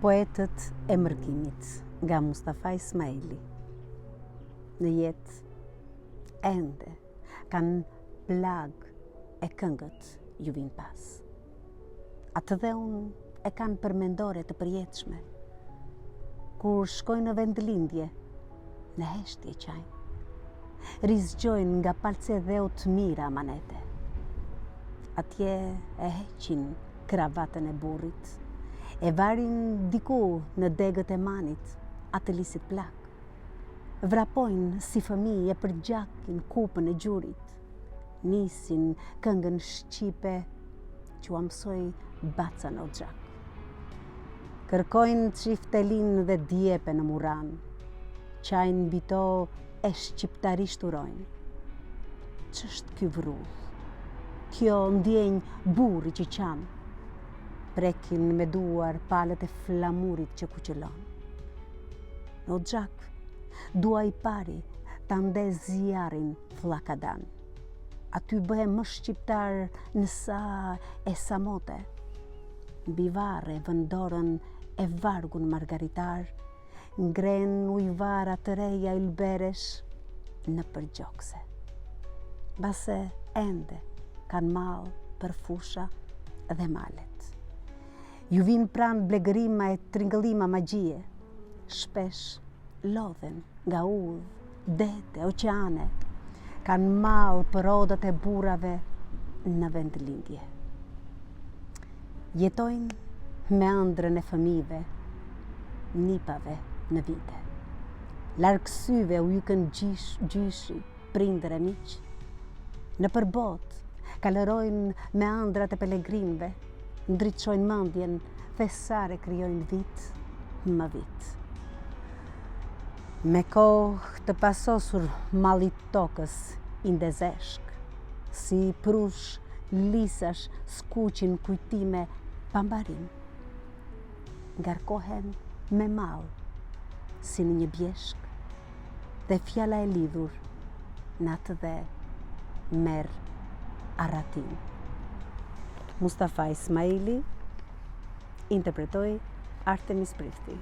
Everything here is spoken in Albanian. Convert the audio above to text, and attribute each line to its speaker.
Speaker 1: Poetët e mërkimit nga Mustafa Ismaili. Në jetë ende kanë plag e këngët ju vin pas. Atë dhe unë e kanë përmendore të përjetshme. Kur shkojnë në vendlindje, në heshtje qajnë. Rizgjojnë nga palce dheu të mira manete. Atje e heqin kravatën e burrit. E varin diku në degët e manit, atë lisit plak. Vrapojnë si fëmijë e përgjakin kupën e gjurit. Nisin këngën shqipe që amsoj baca në gjak. Kërkojnë çiftelin dhe djepe në muran. Qajnë bito e shqiptarisht urojnë. Ç'është ky vrull? Kjo ndjenjë burri që qanë. Prekin me duar palët e flamurit që kuqëllon. Në gjak, dua I pari ta ndez zjarin flakadan. Aty bëhe më shqiptar në sa e samote. Mbi varre vëndorën e vargun margaritar, ngren ujvara të reja ylberesh në përgjokse. Base ende kanë mall për fusha dhe malet. Ju vinë pranë blegërima e tringëllima magjie. Shpesh lodhen nga udhë, dete, oqeane. Kanë mall për rodat e burrave në vendlindje. Jetojnë me ëndrrën e fëmijëve, nipave në vite. Larg syve u jykën gjyshi, prindër e miq. Në përbot, kalërojnë me ëndrat e pelegrinëve, ndriçojnë mendjen, thesare krijojnë vit më vit. Me kohë të pasosur malli tokës I ndezeshk, si prush lisash skuqin kujtime pambarim. Ngarkohen me mall, si në një bjeshk, dhe fjala e lidhur në atë dhe merr arratim. Mustafa Ismaili interpretoi Artemis Prifti.